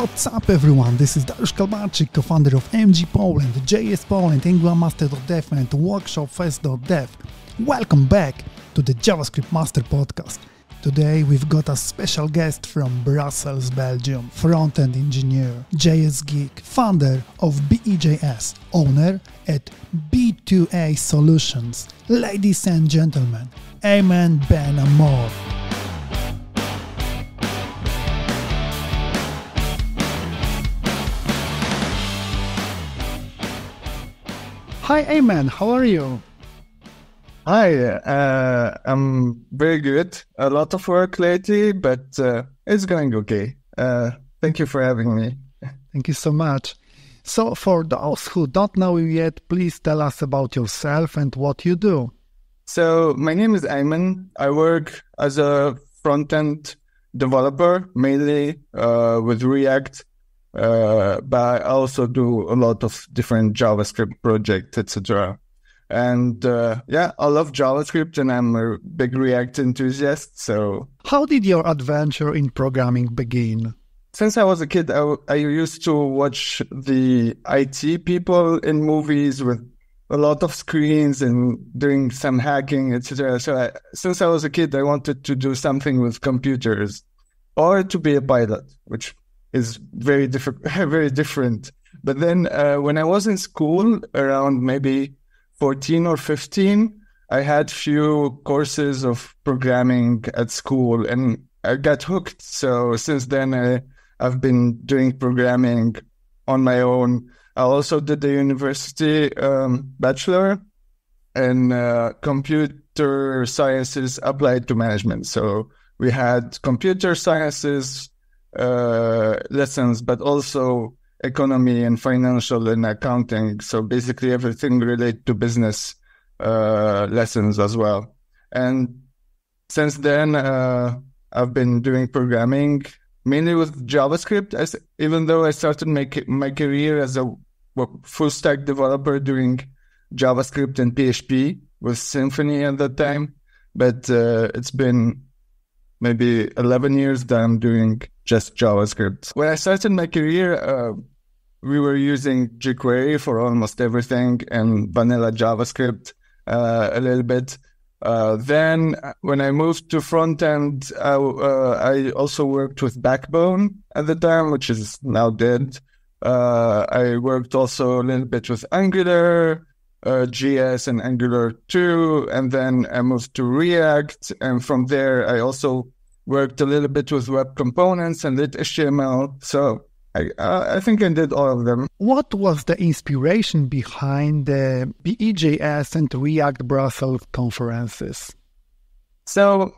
What's up everyone, this is Dariusz Kalbarczyk, co-founder of MG Poland, JS Poland, AngularMaster.dev and WorkshopFest.dev. Welcome back to the JavaScript Master Podcast. Today we've got a special guest from Brussels, Belgium, front-end engineer, JS geek, founder of BeJS, owner at B2A Solutions. Ladies and gentlemen, Aymen Ben Amor. Hi Aymen, how are you? Hi, I'm very good. A lot of work lately, but it's going okay. Thank you for having me. Thank you so much. So for those who don't know you yet, please tell us about yourself and what you do. So my name is Aymen. I work as a front-end developer, mainly with React. But I also do a lot of different JavaScript projects, etc. And I love JavaScript and I'm a big React enthusiast. So, how did your adventure in programming begin? Since I was a kid, I used to watch the IT people in movies with a lot of screens and doing some hacking, etc. So, since I was a kid, I wanted to do something with computers or to be a pilot, which is very different. But then when I was in school, around maybe 14 or 15, I had few courses of programming at school and I got hooked. So since then, I've been doing programming on my own. I also did the university bachelor in computer sciences applied to management. So we had computer sciences lessons, but also economy and financial and accounting. So basically everything related to business lessons as well. And since then, I've been doing programming mainly with JavaScript, even though I started my career as a full stack developer doing JavaScript and PHP with Symfony at that time. But it's been maybe 11 years that I'm doing just JavaScript. When I started my career, we were using jQuery for almost everything and vanilla JavaScript a little bit. Then when I moved to front end, I also worked with Backbone at the time, which is now dead. I worked also a little bit with Angular, JS and Angular 2, and then I moved to React. And from there, I also worked a little bit with web components and lit HTML. So I think I did all of them. What was the inspiration behind the BeJS and React Brussels conferences? So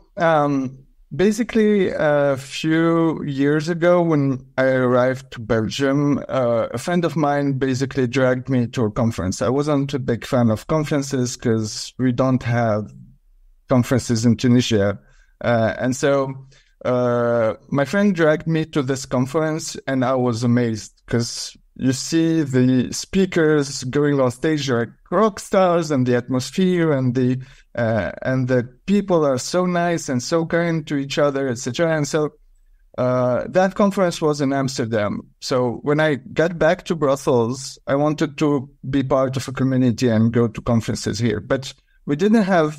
basically, a few years ago when I arrived to Belgium, a friend of mine basically dragged me to a conference. I wasn't a big fan of conferences because we don't have conferences in Tunisia. And so my friend dragged me to this conference and I was amazed because you see the speakers going on stage like rock stars and the atmosphere and the people are so nice and so kind to each other, etc. And so that conference was in Amsterdam. So when I got back to Brussels, I wanted to be part of a community and go to conferences here. But we didn't have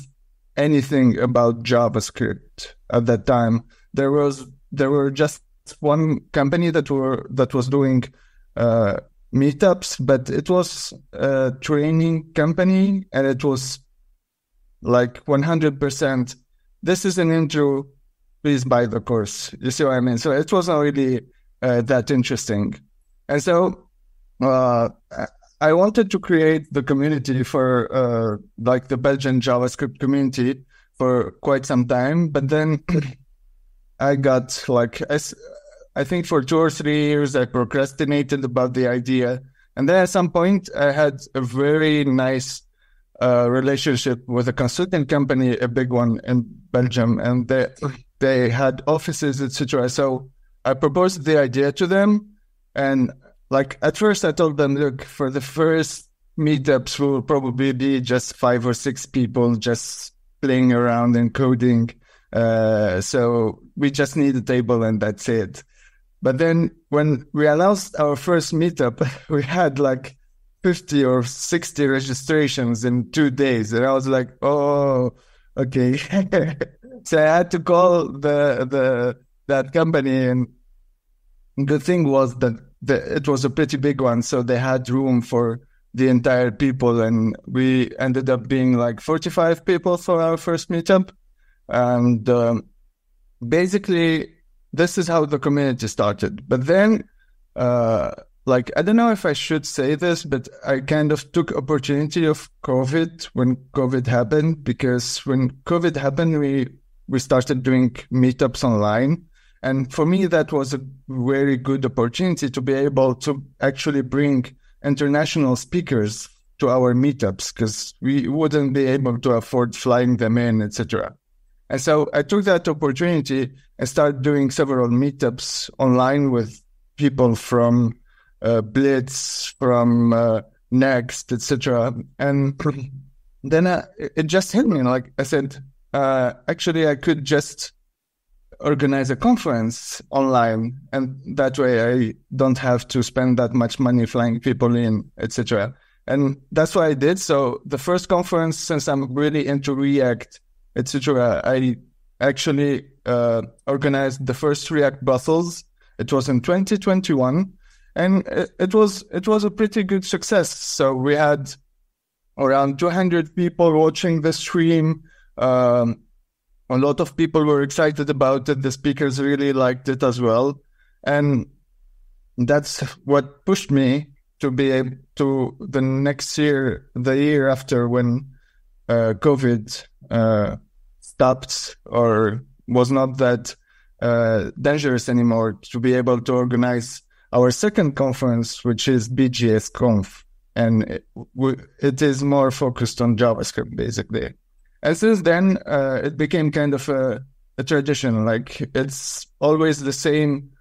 anything about JavaScript at that time. There were just one company that was doing meetups, but it was a training company and it was like 100%. This is an intro. Please buy the course. You see what I mean? So it wasn't really that interesting. And so I wanted to create the community for like the Belgian JavaScript community for quite some time. But then I got I think for 2 or 3 years, I procrastinated about the idea. And then at some point, I had a very nice relationship with a consulting company, a big one in Belgium. And they had offices, etc. So I proposed the idea to them. And at first I told them, look, for the first meetups, we will probably be just 5 or 6 people just playing around and coding. So we just need a table and that's it. But then when we announced our first meetup, we had like 50 or 60 registrations in 2 days. And I was like, oh, okay. So I had to call that company, and the thing was that it was a pretty big one, so they had room for the entire people, and we ended up being like 45 people for our first meetup. And basically, this is how the community started. But then, I don't know if I should say this, but I kind of took opportunity of COVID when COVID happened, because when COVID happened, we started doing meetups online. And for me, that was a very good opportunity to be able to actually bring international speakers to our meetups, because we wouldn't be able to afford flying them in, etc. And so I took that opportunity and started doing several meetups online with people from Blitz, from Next, etc. And then it just hit me. Like I said, actually, I could just organize a conference online, and that way I don't have to spend that much money flying people in, etc. And that's what I did. So the first conference, since I'm really into React, etc., I actually organized the first React Brussels. It was in 2021, and it was a pretty good success. So we had around 200 people watching the stream. A lot of people were excited about it. The speakers really liked it as well. And that's what pushed me to be able to the next year, the year after, when COVID stopped or was not that dangerous anymore, to be able to organize our second conference, which is BeJS Conf. And it is more focused on JavaScript, basically. And since then, it became kind of a tradition. Like, it's always the same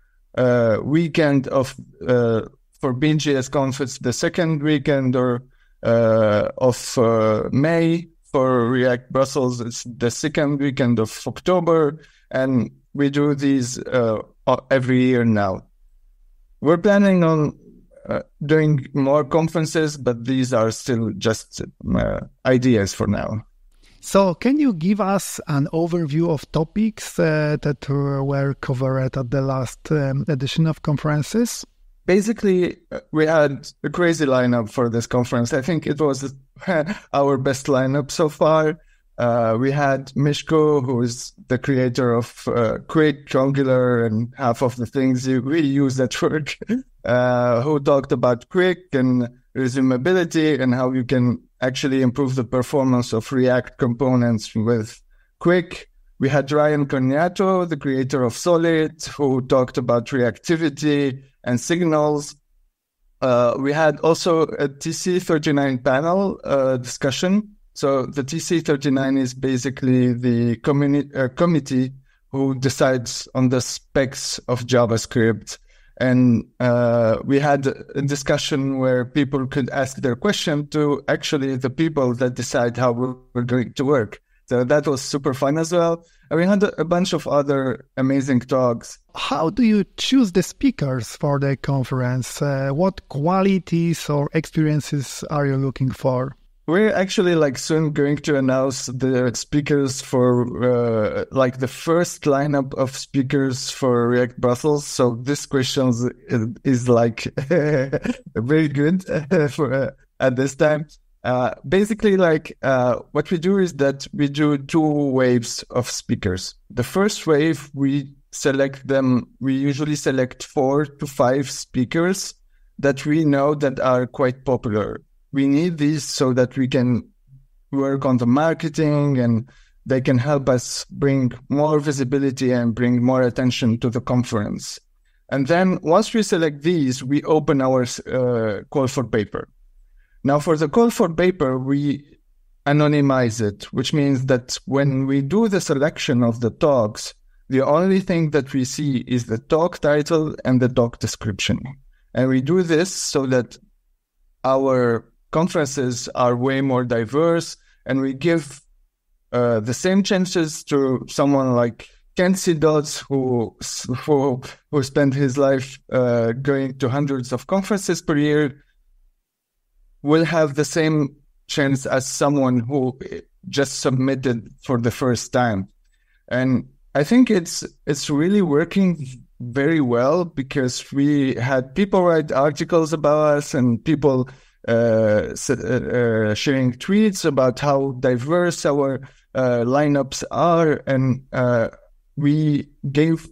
weekend of for BeJS Conf. It's the second weekend of May. For React Brussels, it's the second weekend of October, and we do these every year now. We're planning on doing more conferences, but these are still just ideas for now. So can you give us an overview of topics that were covered at the last edition of conferences? Basically, we had a crazy lineup for this conference. I think it was our best lineup so far. We had Mishko, who is the creator of Quick, Angular, and half of the things we use at work, who talked about Quick and resumability and how you can actually improve the performance of React components with Quick. We had Ryan Cognato, the creator of Solid, who talked about reactivity and signals. We had also a TC39 panel discussion. So the TC39 is basically the committee who decides on the specs of JavaScript. And we had a discussion where people could ask their question to actually the people that decide how we're going to work. So that was super fun as well. And we had a bunch of other amazing talks. How do you choose the speakers for the conference? What qualities or experiences are you looking for? We're actually soon going to announce the speakers for the first lineup of speakers for React Brussels. So this question is very good for at this time. Basically, what we do is that we do 2 waves of speakers. The first wave, we usually select 4 to 5 speakers that we know that are quite popular. We need these so that we can work on the marketing and they can help us bring more visibility and bring more attention to the conference. And then once we select these, we open our call for paper. Now, for the call for paper, we anonymize it, which means that when we do the selection of the talks, the only thing that we see is the talk title and the talk description. And we do this so that our conferences are way more diverse, and we give the same chances to someone like can't see dots who spend his life going to hundreds of conferences per year will have the same chance as someone who just submitted for the first time. And I think it's really working very well, because we had people write articles about us and people sharing tweets about how diverse our lineups are, and we gave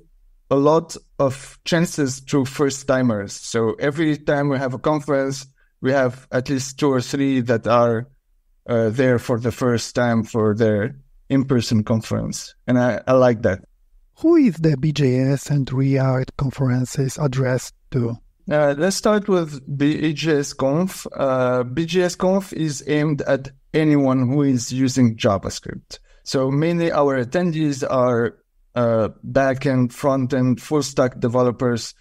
a lot of chances to first timers. So every time we have a conference, we have at least 2 or 3 that are there for the first time for their in-person conference, and I like that. Who is the BeJS and React conferences addressed to? Let's start with BeJS Conf. BeJS Conf is aimed at anyone who is using JavaScript. So mainly our attendees are back-end, front-end, full-stack developers,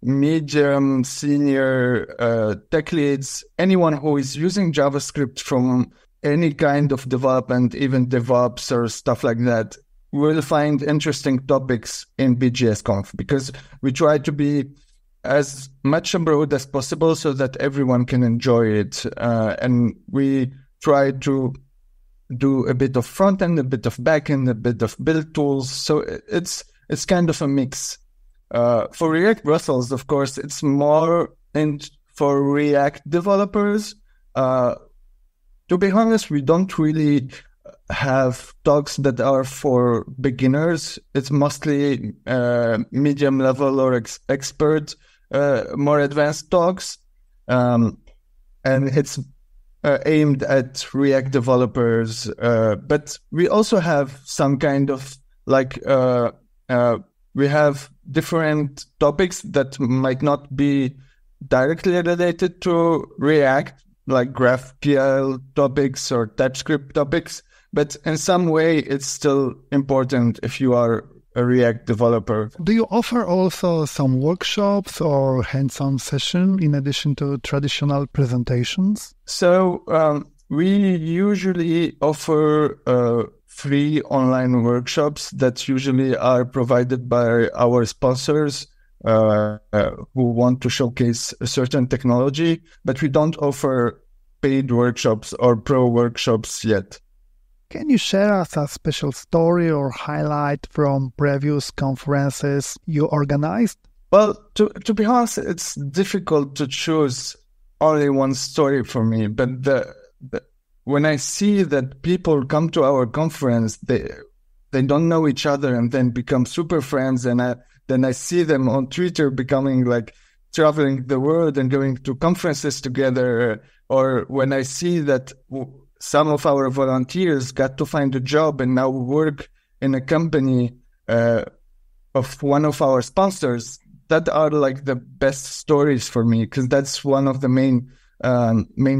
medium, senior, tech leads, anyone who is using JavaScript from any kind of development, even DevOps or stuff like that, will find interesting topics in BeJS Conf, because we try to be as much abroad as possible so that everyone can enjoy it. And we try to do a bit of front end, a bit of back end, a bit of build tools. So it's kind of a mix. For React Brussels, of course, it's more for React developers. To be honest, we don't really have talks that are for beginners. It's mostly medium level or expert, more advanced talks. And it's aimed at React developers. But we also have some kind of we have different topics that might not be directly related to React, like GraphQL topics or TypeScript topics, but in some way it's still important if you are a React developer. Do you offer also some workshops or hands-on session in addition to traditional presentations? So we usually offer free online workshops that usually are provided by our sponsors who want to showcase a certain technology, but we don't offer paid workshops or pro workshops yet. Can you share us a special story or highlight from previous conferences you organized? Well, to be honest, it's difficult to choose only one story for me, but when I see that people come to our conference, they don't know each other and then become super friends, and then I see them on Twitter becoming like traveling the world and going to conferences together, or when I see that some of our volunteers got to find a job and now work in a company of one of our sponsors, that are like the best stories for me, because that's one of the main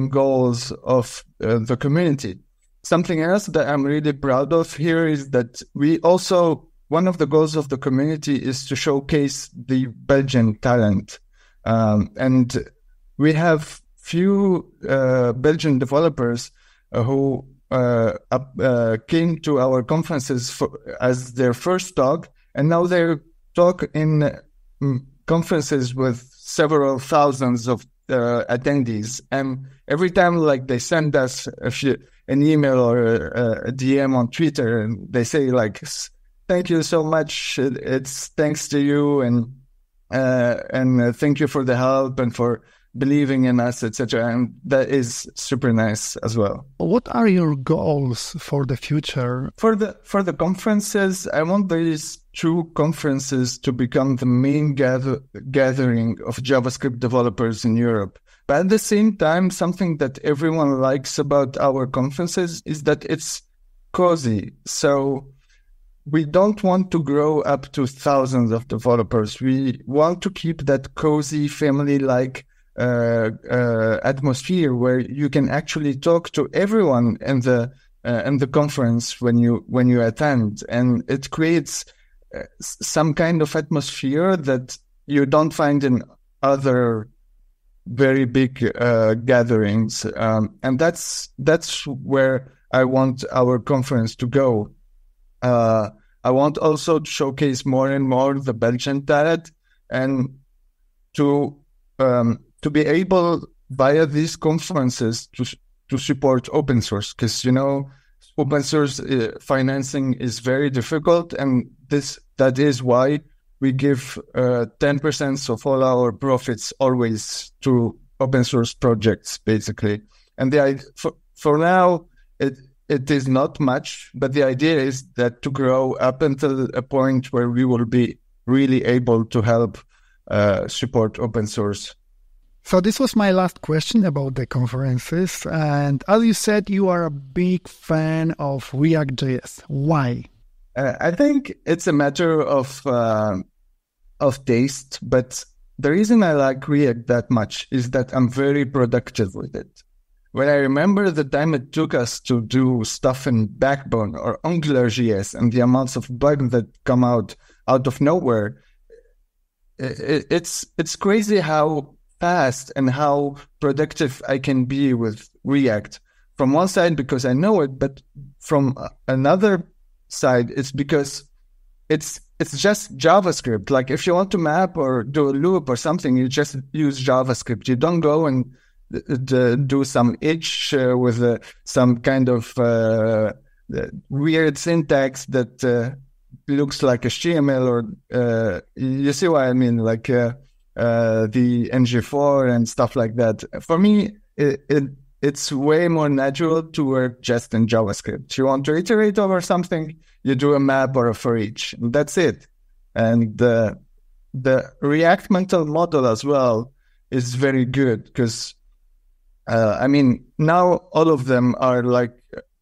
goals of the community. Something else that I'm really proud of here is that one of the goals of the community is to showcase the Belgian talent. And we have few Belgian developers who came to our conferences as their first talk, and now they talk in conferences with several thousands of attendees. And every time they send us an email or a DM on Twitter, and they say thank you so much, it's thanks to you, and thank you for the help and for believing in us, etc. And that is super nice as well. What are your goals for the future? For the conferences, I want these 2 conferences to become the main gathering of JavaScript developers in Europe. But at the same time, something that everyone likes about our conferences is that it's cozy. So we don't want to grow up to thousands of developers. We want to keep that cozy, family-like atmosphere where you can actually talk to everyone in the conference when you attend, and it creates some kind of atmosphere that you don't find in other very big gatherings, and that's where I want our conference to go. I want also to showcase more and more the Belgian talent and to be able via these conferences to support open source, because open source financing is very difficult, and that is why we give 10% of all our profits always to open source projects, basically. And for now, it is not much, but the idea is that to grow up until a point where we will be really able to help support open source. So this was my last question about the conferences. And as you said, you are a big fan of React.js. Why? I think it's a matter of taste, but the reason I like React that much is that I'm very productive with it. When I remember the time it took us to do stuff in Backbone or AngularJS and the amounts of bugs that come out of nowhere, it's crazy how fast and how productive I can be with React. From one side, because I know it, but from another side, it's because it's just JavaScript. Like if you want to map or do a loop or something, you just use JavaScript. You don't go and do some itch with some kind of weird syntax that looks like HTML or you see what I mean, like the NG4 and stuff like that. For me, it's way more natural to work just in JavaScript. You want to iterate over something, you do a map or a for each. That's it. And the React mental model as well is very good because now all of them are like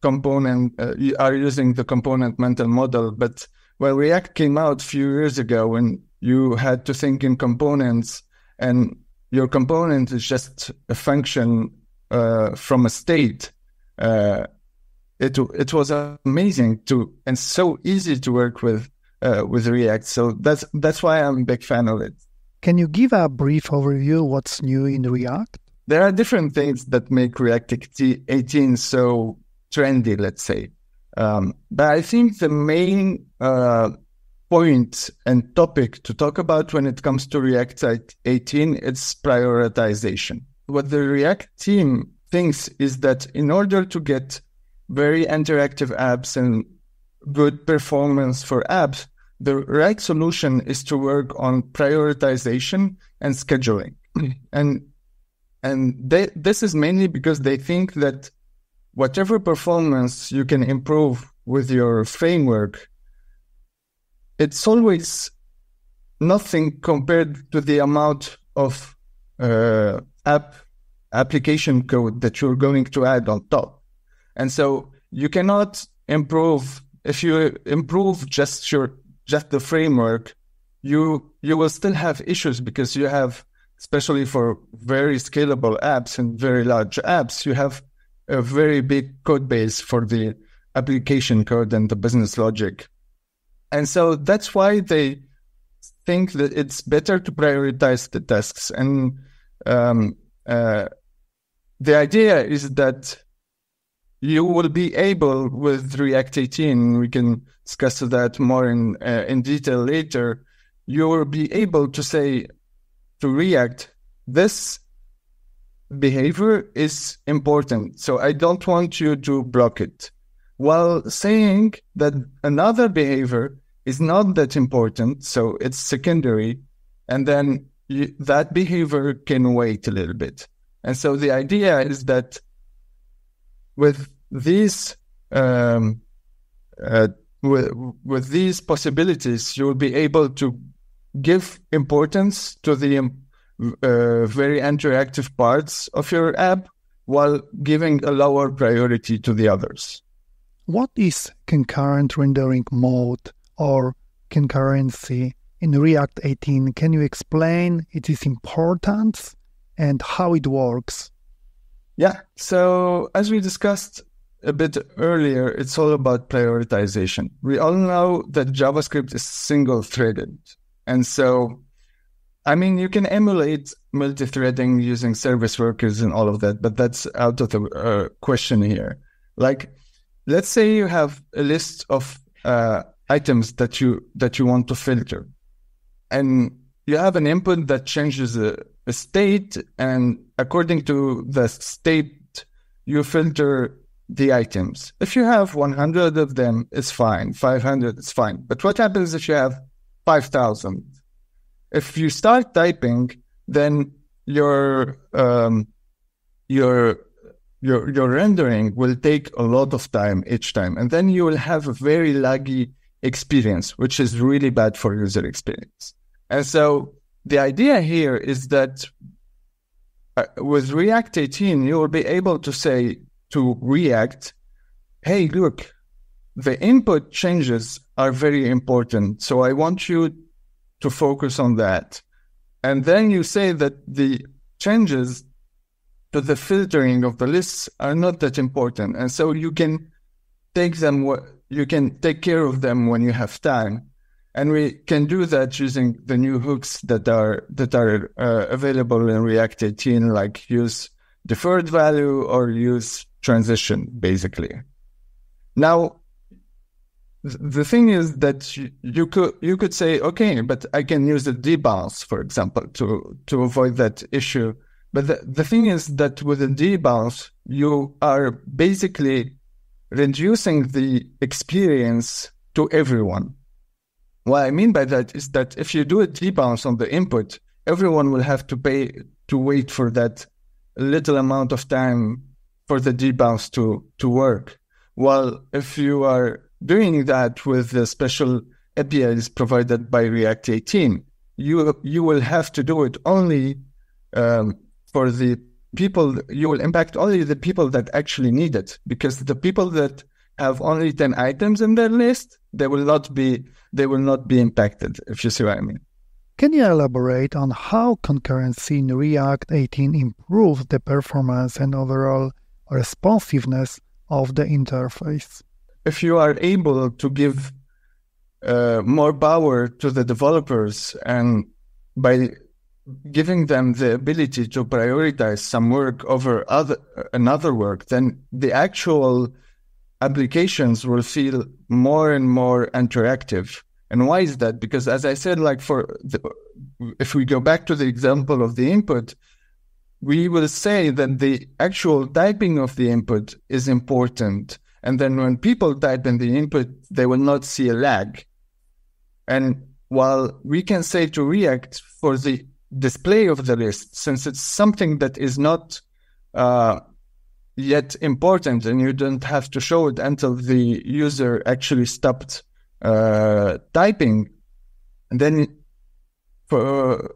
are using the component mental model. But when React came out a few years ago, when you had to think in components and your component is just a function from a state, it was amazing and so easy to work with React. So that's why I'm a big fan of it. Can you give a brief overview what's new in React? There are different things that make React 18 so trendy, let's say. But I think the main point and topic to talk about when it comes to React 18, it's prioritization. What the React team thinks is that in order to get very interactive apps and good performance for apps, the right solution is to work on prioritization and scheduling. And this is mainly because they think that whatever performance you can improve with your framework, it's always nothing compared to the amount of application code that you're going to add on top. And so you cannot improve. If you improve just the framework, you will still have issues because you have, especially for very scalable apps and very large apps, you have a very big code base for the application code and the business logic. And so that's why they think that it's better to prioritize the tasks. And the idea is that you will be able, with React 18, we can discuss that more in detail later, you will be able to say to React, this behavior is important, so I don't want you to block it, while saying that another behavior is not that important, so it's secondary, and then that behavior can wait a little bit. And so the idea is that with these with these possibilities, you will be able to give importance to the very interactive parts of your app while giving a lower priority to the others. What is concurrent rendering mode or concurrency in React 18? Can you explain its importance and how it works? Yeah, so as we discussed a bit earlier, it's all about prioritization. We all know that JavaScript is single-threaded. And so, you can emulate multi-threading using service workers and all of that, but that's out of the question here. Like, let's say you have a list of items that you want to filter. And you have an input that changes a state, and according to the state, you filter the items. If you have 100 of them, it's fine. 500, it's fine. But what happens if you have 5,000? If you start typing, then your rendering will take a lot of time each time, and then you will have a very laggy experience, which is really bad for user experience. And so the idea here is that with React 18, you will be able to say to React, hey, look, the input changes are very important, so I want you to focus on that. And then you say that the changes to the filtering of the lists are not that important, and so you can take care of them when you have time. And we can do that using the new hooks that are available in React 18, like use deferred value or use transition, basically. Now, the thing is that you could say, okay, but I can use a debounce, for example, to avoid that issue. But the thing is that with a debounce, you are basically reducing the experience to everyone. What I mean by that is that if you do a debounce on the input, everyone will have to wait for that little amount of time for the debounce to work. While if you are doing that with the special APIs provided by React 18, you will have to do it only for the people. You will impact only the people that actually need it, because the people that have only 10 items in their list, they will not be impacted, if you see what I mean. Can you elaborate on how concurrency in React 18 improves the performance and overall responsiveness of the interface? If you are able to give more power to the developers, and by giving them the ability to prioritize some work over another work, then the actual applications will feel more and more interactive. And why is that? Because as I said, if we go back to the example of the input, we will say that the actual typing of the input is important. And then when people type in the input, they will not see a lag. And while we can say to React for the display of the list, since it's something that is not yet important, and you don't have to show it until the user actually stopped typing, and then for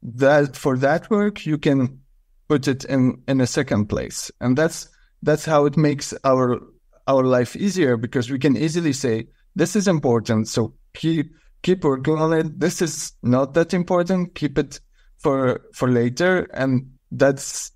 that work you can put it in a second place. And that's how it makes our life easier, because we can easily say this is important, so keep working on it. This is not that important, keep it for later. And that's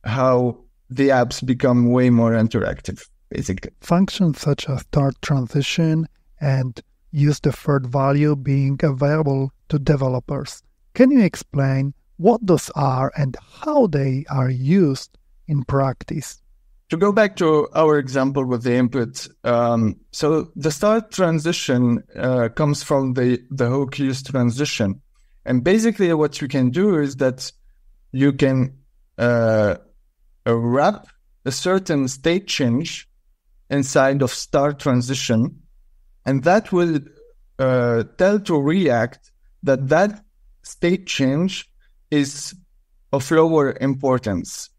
how the apps become way more interactive, basically. Functions such as start transition and use deferred value being available to developers. Can you explain what those are and how they are used in practice? To go back to our example with the input, so the start transition comes from the hook use transition. And basically what you can do is that you can wrap a certain state change inside of start transition, and that will tell to React that state change is of lower importance.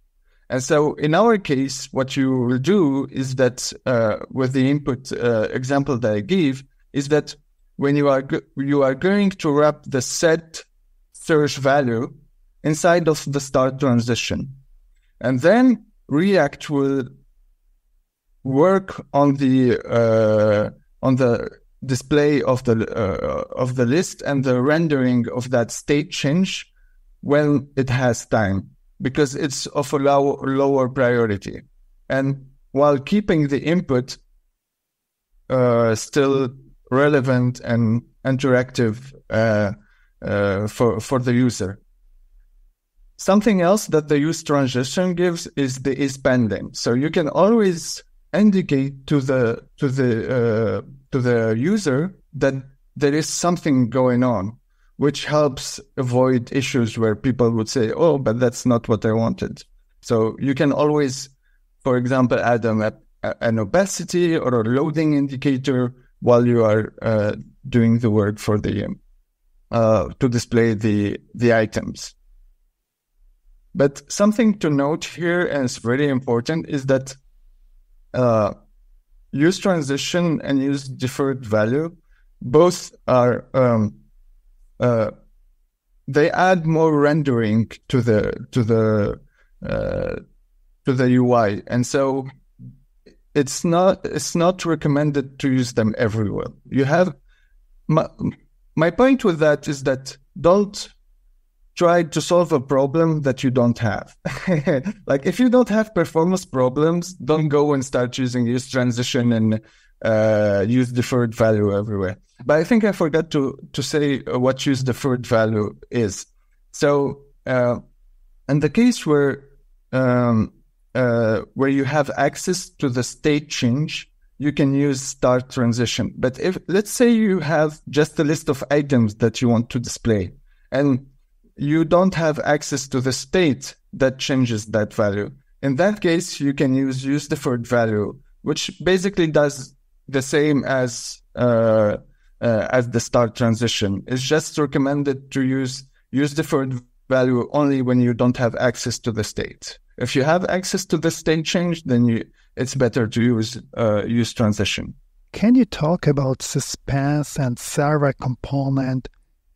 And so in our case, what you will do is that with the input example that I gave, is that when you are going to wrap the set search value inside of the start transition, and then React will work on the display of the list and the rendering of that state change when it has time, because it's of a lower priority, and while keeping the input still relevant and interactive for the user. Something else that the use transition gives is the is pending. So you can always indicate to the user that there is something going on, which helps avoid issues where people would say, "Oh, but that's not what I wanted." So you can always, for example, add an opacity or a loading indicator while you are doing the work for the to display the items. But something to note here, and it's very important, is that use transition and use deferred value both are they add more rendering to the UI, and so it's not recommended to use them everywhere. You have my point with that is that don't try to solve a problem that you don't have. Like if you don't have performance problems, don't go and start using use transition and use deferred value everywhere. But I think I forgot to say what use deferred value is. So in the case where you have access to the state change, you can use start transition. But if, let's say you have just a list of items that you want to display, and you don't have access to the state that changes that value, in that case, you can use deferred value, which basically does the same as the start transition. It's just recommended to use deferred value only when you don't have access to the state. If you have access to the state change, then it's better to use transition. Can you talk about Suspense and server component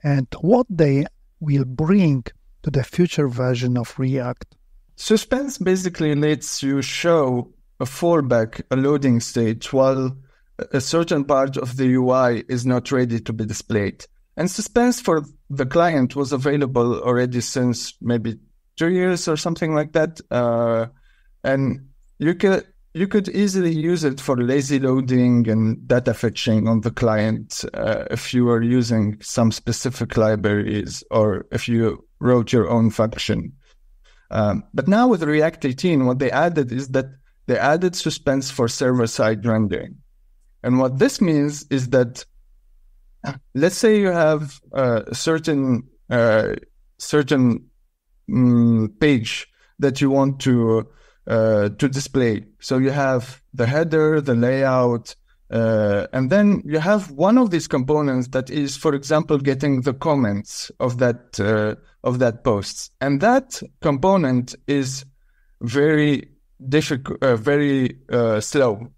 and what they will bring to the future version of React? Suspense basically lets you show a fallback, a loading state, while a certain part of the UI is not ready to be displayed. And Suspense for the client was available already since maybe 2 years or something like that. And you could easily use it for lazy loading and data fetching on the client if you are using some specific libraries or if you wrote your own function. But now with React 18, what they added is that they added Suspense for server-side rendering. And what this means is that, let's say you have a certain page that you want to display. So you have the header, the layout, and then you have one of these components that is, for example, getting the comments of that post, and that component is very difficult, very slow.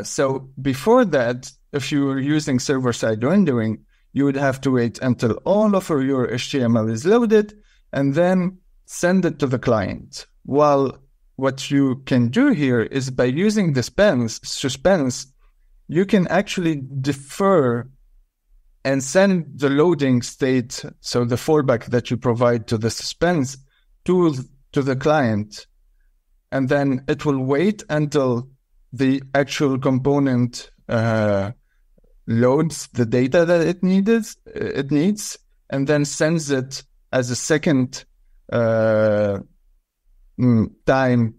So before that, if you were using server-side rendering, you would have to wait until all of your HTML is loaded and then send it to the client. While what you can do here is by using the Suspense, you can actually defer and send the loading state, so the fallback that you provide to the Suspense, to the client. And then it will wait until the actual component loads the data that it needs, and then sends it as a second time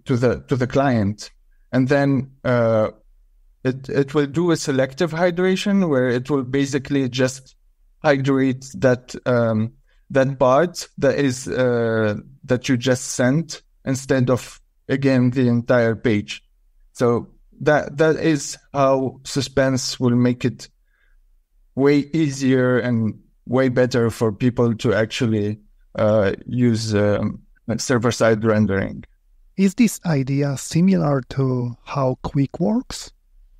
to the client. And then it will do a selective hydration where it will basically just hydrate that part that is that you just sent instead of, again, the entire page. So that is how Suspense will make it way easier and way better for people to actually use server-side rendering. Is this idea similar to how Quick works?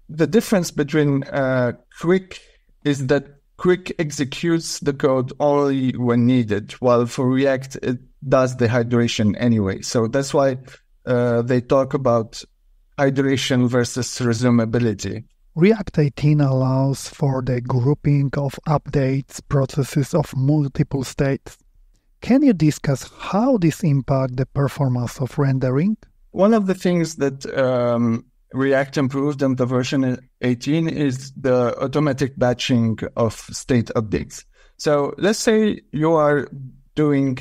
The difference between Quick is that Quick executes the code only when needed, while for React, it does the hydration anyway. So that's why they talk about hydration versus resumability. React 18 allows for the grouping of updates processes of multiple states. Can you discuss how this impacts the performance of rendering? One of the things that React improved in the version 18 is the automatic batching of state updates. So let's say you are doing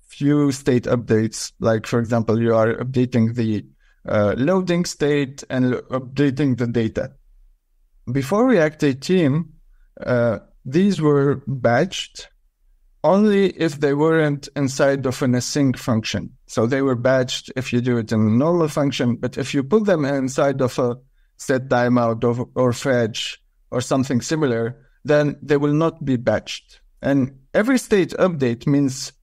few state updates, like, for example, you are updating the loading state and updating the data. Before React 18, these were batched only if they weren't inside of an async function. So they were batched if you do it in a normal function, but if you put them inside of a set timeout or fetch or something similar, then they will not be batched. And every state update means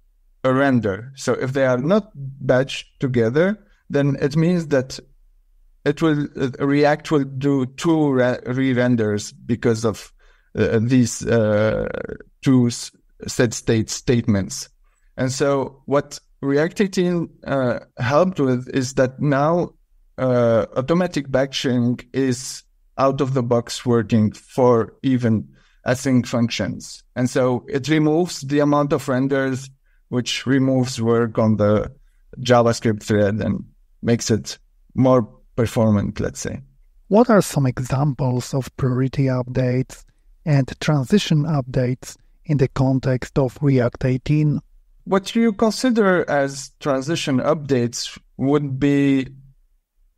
a render. So if they are not batched together, then it means that React will do two re-renders because of these two set state statements. And so what React 18 helped with is that now automatic batching is out of the box working for even async functions. And so it removes the amount of renders, which removes work on the JavaScript thread and makes it more performant, let's say. What are some examples of priority updates and transition updates in the context of React 18? What you consider as transition updates would be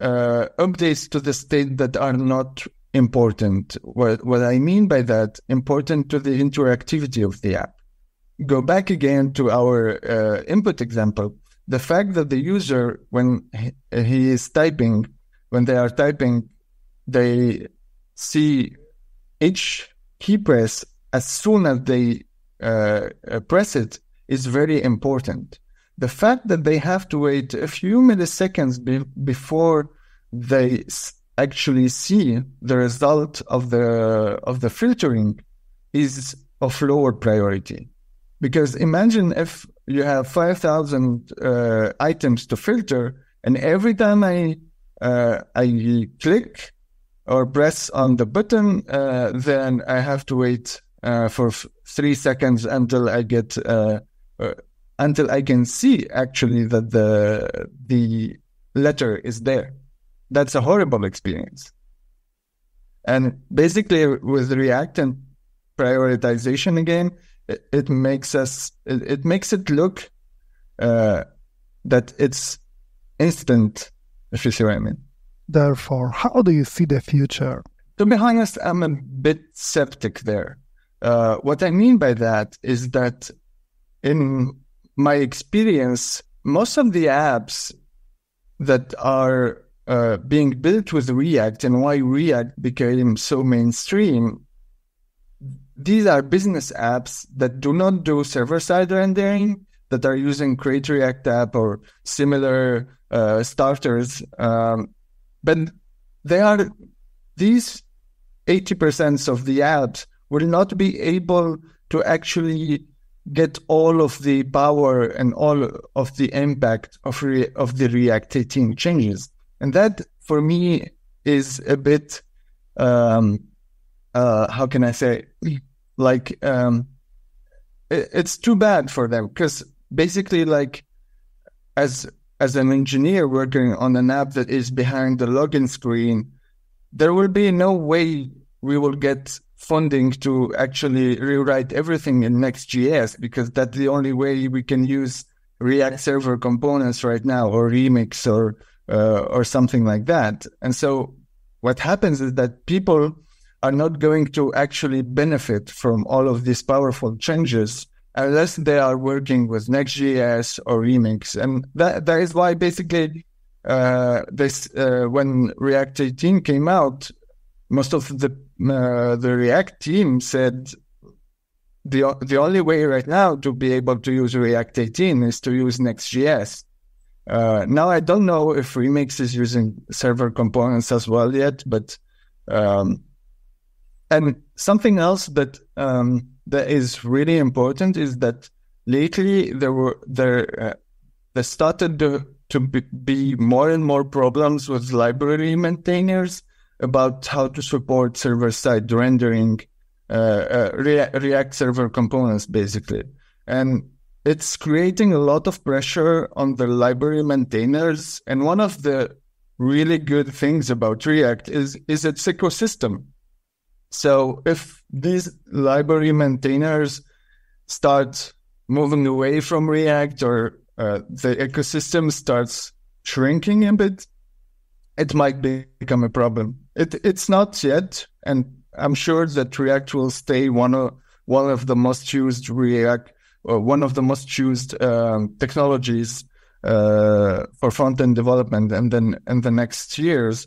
updates to the state that are not important. What I mean by that, important to the interactivity of the app. Go back again to our input example. The fact that the user, when he is typing, when they are typing, they see each key press as soon as they press it is very important. The fact that they have to wait a few milliseconds before they actually see the result of the filtering is of lower priority. Because imagine if you have 5,000 items to filter, and every time I click or press on the button, then I have to wait for 3 seconds until I get until I can see actually that the letter is there. That's a horrible experience. And basically, with React and prioritization again, it makes it look that it's instant, if you see what I mean. Therefore, how do you see the future? To be honest, I'm a bit skeptic there. What I mean by that is that in my experience, most of the apps that are being built with React and why React became so mainstream, these are business apps that do not do server-side rendering, that are using Create React App or similar starters. But these 80% of the apps will not be able to actually get all of the power and all of the impact of the React 18 changes. And that, for me, is a bit, how can I say, like, it's too bad for them, because basically, like, as an engineer working on an app that is behind the login screen, there will be no way we will get funding to actually rewrite everything in Next.js, because that's the only way we can use React server components right now, or Remix, or something like that. And so what happens is that people are not going to actually benefit from all of these powerful changes unless they are working with Next.js or Remix. And that is why basically when React 18 came out, most of the React team said the only way right now to be able to use React 18 is to use Next.js. Now I don't know if Remix is using server components as well yet, but and something else that is really important is that lately there started to be more and more problems with library maintainers about how to support server-side rendering, React server components, basically. And it's creating a lot of pressure on the library maintainers. And one of the really good things about React is its ecosystem. So if these library maintainers start moving away from React, or the ecosystem starts shrinking a bit, it might become a problem. It's not yet, and I'm sure that React will stay one of the most used one of the most used technologies for front-end development, and then in the next years.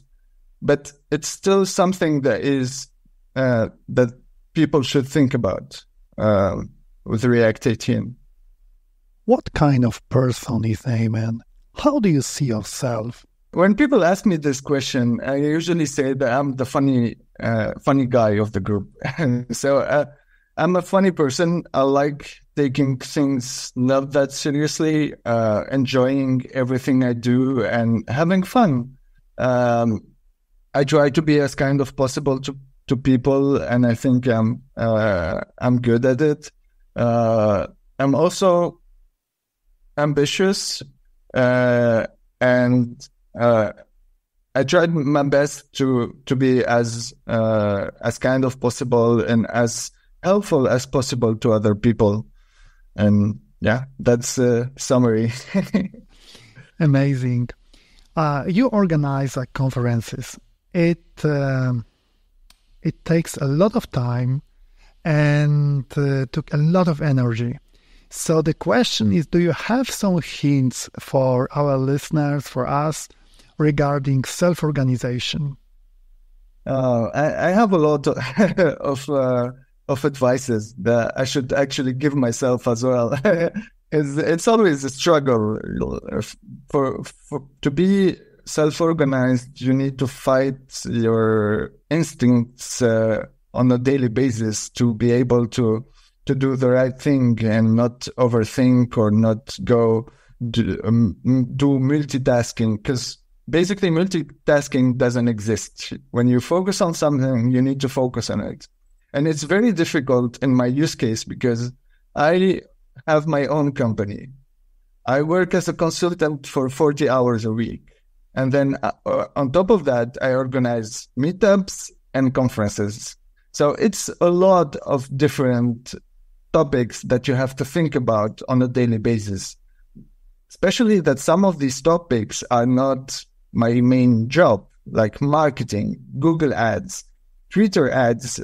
But it's still something that is that people should think about with React 18. What kind of person is Aymen? How do you see yourself? When people ask me this question, I usually say that I'm the funny guy of the group. So I'm a funny person. I like taking things not that seriously, enjoying everything I do, and having fun. I try to be as kind of possible to people, and I think I'm good at it. I'm also ambitious, and I tried my best to be as kind of possible and as helpful as possible to other people. And yeah, that's a summary. Amazing. You organize conferences. It takes a lot of time and took a lot of energy. So the question is, do you have some hints for our listeners, for us, regarding self-organization? I have a lot of advices that I should actually give myself as well. It's always a struggle to be self-organized. You need to fight your instincts on a daily basis to be able to do the right thing and not overthink or not go do multitasking, because basically multitasking doesn't exist. When you focus on something, you need to focus on it. And it's very difficult in my use case because I have my own company. I work as a consultant for 40 hours a week. And then on top of that, I organize meetups and conferences. So it's a lot of different topics that you have to think about on a daily basis, especially that some of these topics are not my main job, like marketing, Google ads, Twitter ads,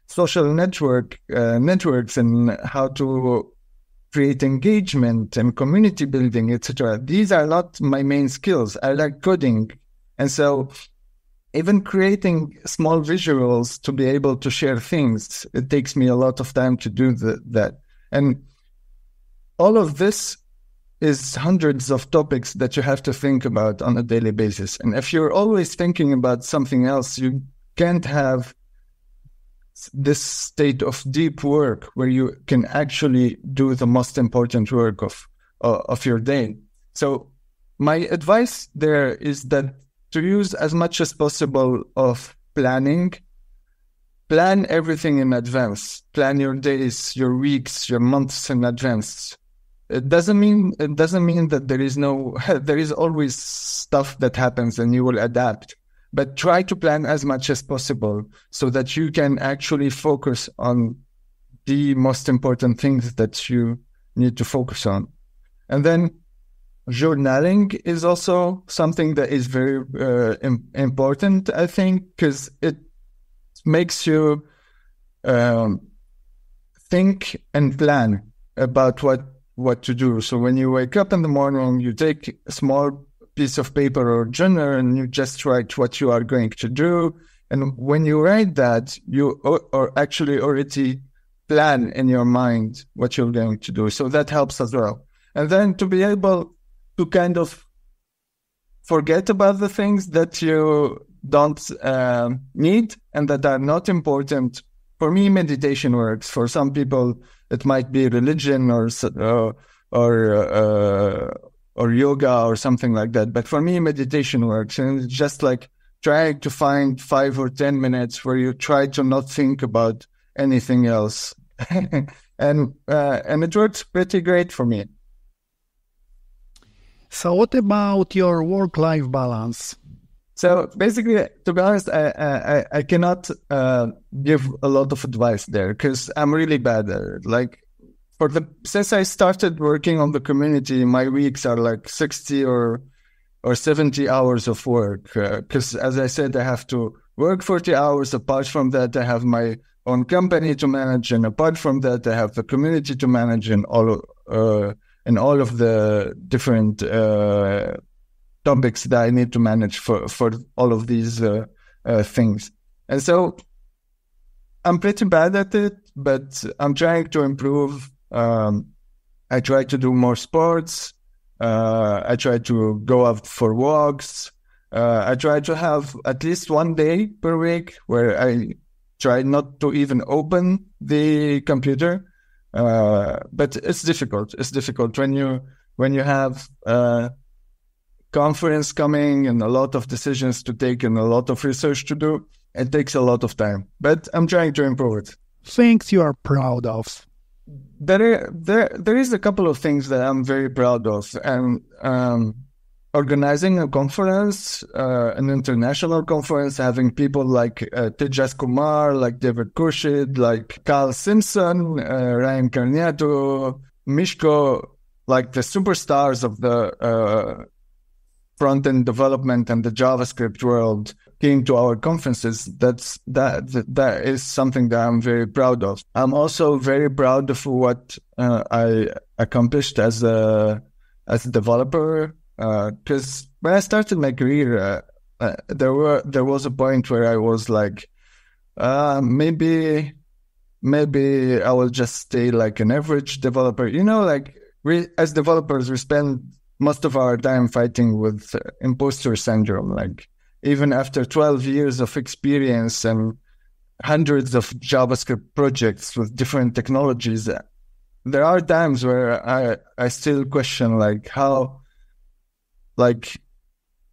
social networks, and how to create engagement and community building, etc. These are not my main skills. I like coding. And so even creating small visuals to be able to share things, it takes me a lot of time to do that. And all of this is hundreds of topics that you have to think about on a daily basis. And if you're always thinking about something else, you can't have this state of deep work where you can actually do the most important work of your day. So my advice there is that to use as much as possible of planning. Plan everything in advance. Plan your days, your weeks, your months in advance. It doesn't mean that there is always stuff that happens and you will adapt. But try to plan as much as possible so that you can actually focus on the most important things that you need to focus on. And then journaling is also something that is very important, I think, because it makes you think and plan about what to do. So when you wake up in the morning, you take a small piece of paper or journal and you just write what you are going to do. And when you write that, you or actually already plan in your mind what you're going to do. So that helps as well. And then to be able to kind of forget about the things that you don't need and that are not important. For me, meditation works. For some people, it might be religion or yoga or something like that. But for me, meditation works. And it's just like trying to find 5 or 10 minutes where you try to not think about anything else. and it works pretty great for me. So what about your work-life balance? So basically, to be honest, I cannot give a lot of advice there because I'm really bad at it. Like, since I started working on the community, my weeks are like 60 or or 70 hours of work. Because as I said, I have to work 40 hours. Apart from that, I have my own company to manage. And apart from that, I have the community to manage and all of the different topics that I need to manage for all of these things. And so I'm pretty bad at it, but I'm trying to improve. I try to do more sports. I try to go out for walks. I try to have at least one day per week where I try not to even open the computer. But it's difficult. It's difficult when you have conference coming and a lot of decisions to take and a lot of research to do. It takes a lot of time, but I'm trying to improve it. Things you are proud of? There is a couple of things that I'm very proud of, and organizing a conference, an international conference, having people like Tejas Kumar, like David Khurshid, like Carl Simpson, Ryan Carniato, Mishko, like the superstars of the front-end development and the JavaScript world came to our conferences. That is something that I'm very proud of. I'm also very proud of what I accomplished as a developer. Because when I started my career, there was a point where I was like, maybe I will just stay like an average developer. As developers, we spend most of our time fighting with imposter syndrome. Like, even after 12 years of experience and hundreds of JavaScript projects with different technologies, there are times where I still question how,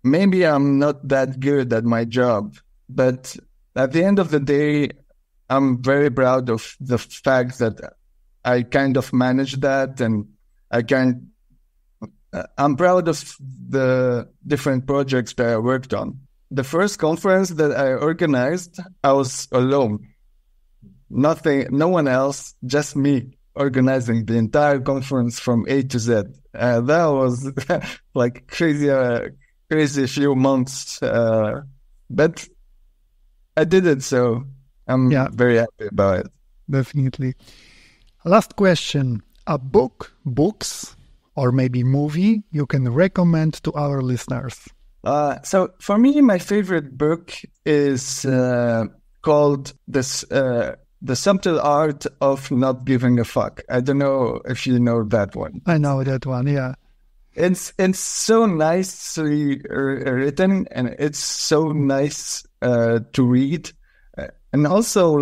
maybe I'm not that good at my job. But at the end of the day, I'm very proud of the fact that I kind of managed that, and I'm proud of the different projects that I worked on. The first conference that I organized, I was alone. No one else, just me organizing the entire conference from A to Z. That was like crazy few months. But I did it, so I'm very happy about it. Definitely. Last question. A books, or maybe movie you can recommend to our listeners? So for me, my favorite book is called The Subtle Art of Not Giving a Fuck. I don't know if you know that one. I know that one, yeah. It's so nicely written, and it's so nice to read. And also,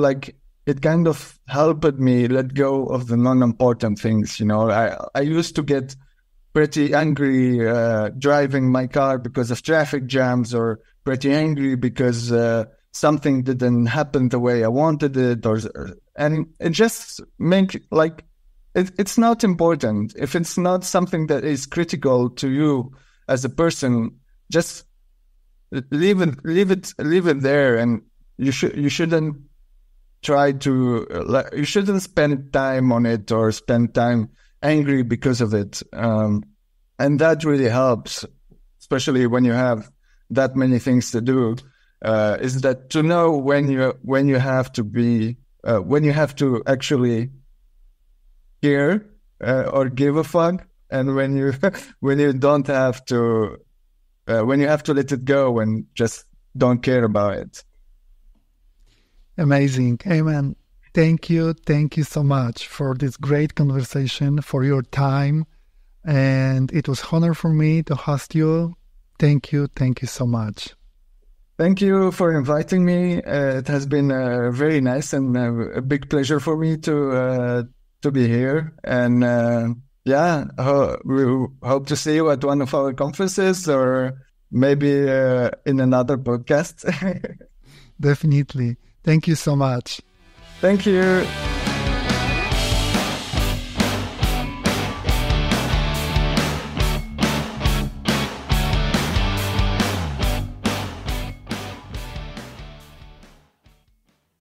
it kind of helped me let go of the non-important things. I used to get pretty angry driving my car because of traffic jams, or pretty angry because something didn't happen the way I wanted it, and it just it's not important. If it's not something that is critical to you as a person, just leave it there, and you shouldn't try to you shouldn't spend time on it or spend time angry because of it. And that really helps, especially when you have that many things to do, is that to know when you have to actually care or give a fuck, and when you don't have to, when you have to let it go and just don't care about it. Amazing. Aymen, thank you so much for this great conversation, for your time, and it was an honor for me to host you. Thank you so much. Thank you for inviting me. It has been very nice and a big pleasure for me to be here. And we hope to see you at one of our conferences, or maybe in another podcast. Definitely. Thank you so much. Thank you.